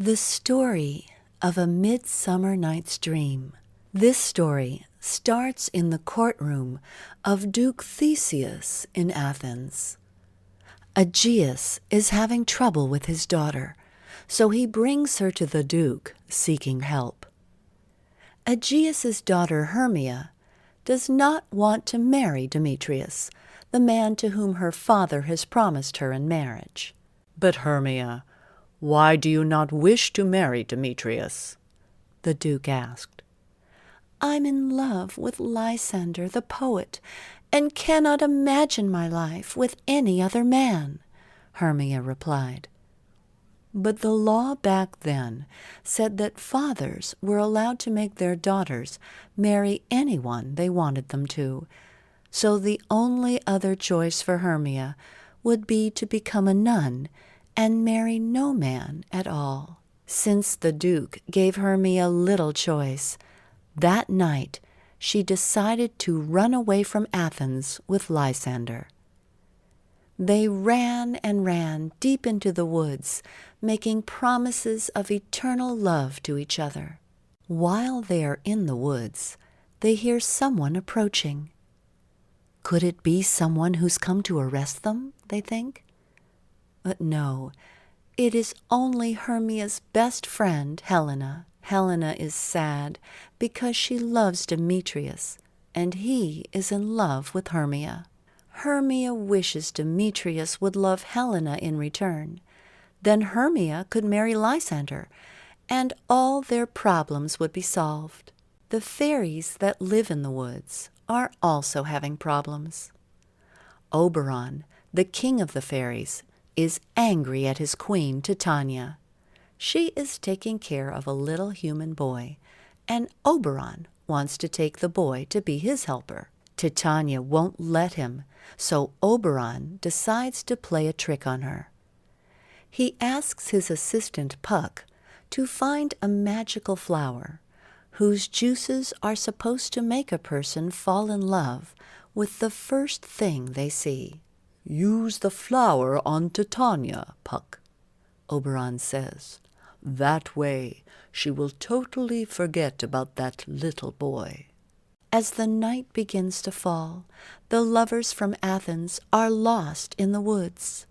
The Story of a Midsummer Night's Dream. This story starts in the courtroom of Duke Theseus in Athens. Aegeus is having trouble with his daughter, so he brings her to the Duke seeking help. Aegeus's daughter Hermia does not want to marry Demetrius, the man to whom her father has promised her in marriage. "But Hermia, why do you not wish to marry Demetrius?" the Duke asked. "I'm in love with Lysander the poet, and cannot imagine my life with any other man," Hermia replied. But the law back then said that fathers were allowed to make their daughters marry anyone they wanted them to, so the only other choice for Hermia would be to become a nun and marry no man at all. Since the Duke gave Hermia little choice, that night she decided to run away from Athens with Lysander. They ran and ran deep into the woods, making promises of eternal love to each other. While they are in the woods, they hear someone approaching. Could it be someone who's come to arrest them, they think? But no, it is only Hermia's best friend, Helena. Helena is sad because she loves Demetrius, and he is in love with Hermia. Hermia wishes Demetrius would love Helena in return. Then Hermia could marry Lysander, and all their problems would be solved. The fairies that live in the woods are also having problems. Oberon, the king of the fairies, is angry at his queen, Titania. She is taking care of a little human boy, and Oberon wants to take the boy to be his helper. Titania won't let him, so Oberon decides to play a trick on her. He asks his assistant Puck to find a magical flower whose juices are supposed to make a person fall in love with the first thing they see. "Use the flower on Titania, Puck," Oberon says. "That way she will totally forget about that little boy." As the night begins to fall, the lovers from Athens are lost in the woods.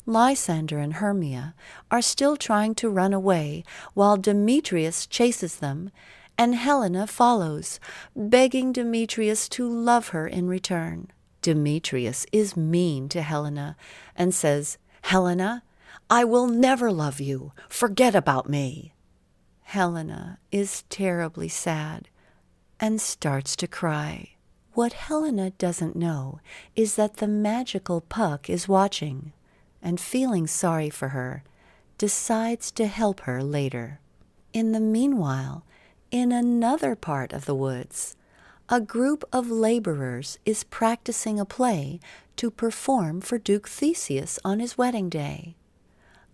Lysander and Hermia are still trying to run away while Demetrius chases them, and Helena follows, begging Demetrius to love her in return. Demetrius is mean to Helena and says, "Helena, I will never love you. Forget about me." Helena is terribly sad and starts to cry. What Helena doesn't know is that the magical Puck is watching, and feeling sorry for her, decides to help her later. In the meanwhile, in another part of the woods, a group of laborers is practicing a play to perform for Duke Theseus on his wedding day.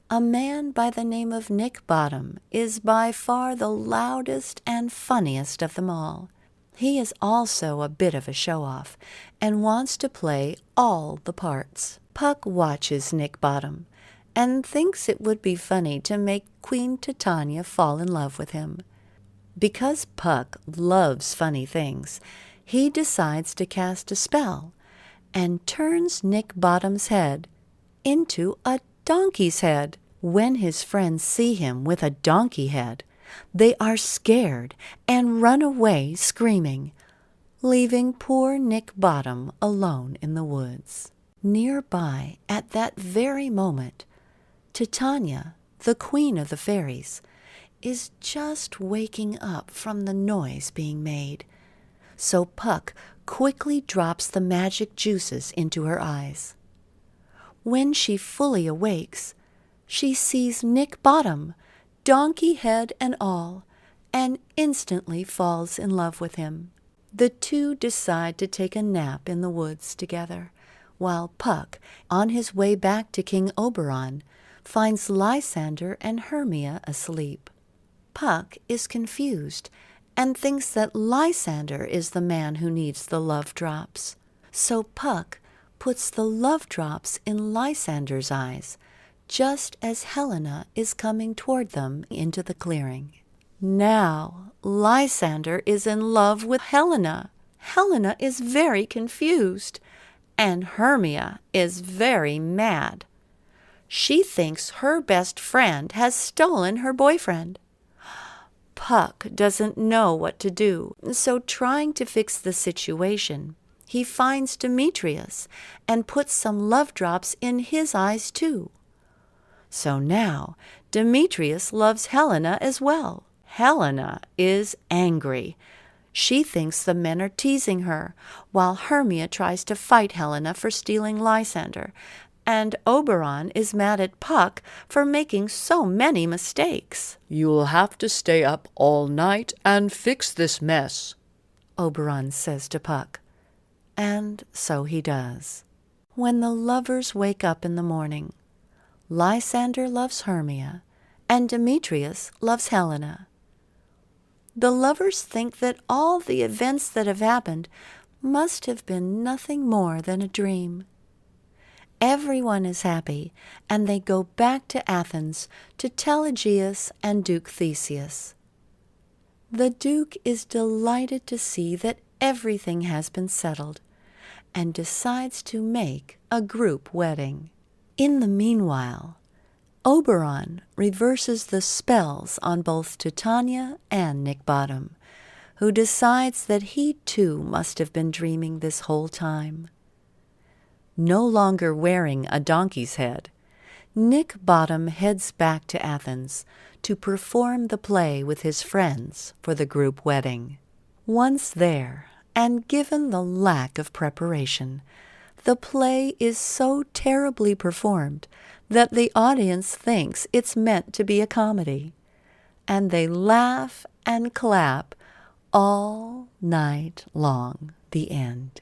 A man by the name of Nick Bottom is by far the loudest and funniest of them all. He is also a bit of a show-off and wants to play all the parts. Puck watches Nick Bottom and thinks it would be funny to make Queen Titania fall in love with him. Because Puck loves funny things, he decides to cast a spell and turns Nick Bottom's head into a donkey's head. When his friends see him with a donkey head, they are scared and run away screaming, leaving poor Nick Bottom alone in the woods. Nearby, at that very moment, Titania, the queen of the fairies, is just waking up from the noise being made, so Puck quickly drops the magic juices into her eyes. When she fully awakes, she sees Nick Bottom, donkey head and all, and instantly falls in love with him. The two decide to take a nap in the woods together, while Puck, on his way back to King Oberon, finds Lysander and Hermia asleep. Puck is confused and thinks that Lysander is the man who needs the love drops. So Puck puts the love drops in Lysander's eyes just as Helena is coming toward them into the clearing. Now Lysander is in love with Helena. Helena is very confused, and Hermia is very mad. She thinks her best friend has stolen her boyfriend. Puck doesn't know what to do, so trying to fix the situation, he finds Demetrius and puts some love drops in his eyes too. So now Demetrius loves Helena as well. Helena is angry. She thinks the men are teasing her, while Hermia tries to fight Helena for stealing Lysander, and Oberon is mad at Puck for making so many mistakes. "You'll have to stay up all night and fix this mess," Oberon says to Puck. And so he does. When the lovers wake up in the morning, Lysander loves Hermia, and Demetrius loves Helena. The lovers think that all the events that have happened must have been nothing more than a dream. Everyone is happy, and they go back to Athens to tell Aegeus and Duke Theseus. The Duke is delighted to see that everything has been settled, and decides to make a group wedding. In the meanwhile, Oberon reverses the spells on both Titania and Nick Bottom, who decides that he too must have been dreaming this whole time. No longer wearing a donkey's head, Nick Bottom heads back to Athens to perform the play with his friends for the group wedding. Once there, and given the lack of preparation, the play is so terribly performed that the audience thinks it's meant to be a comedy, and they laugh and clap all night long. The end.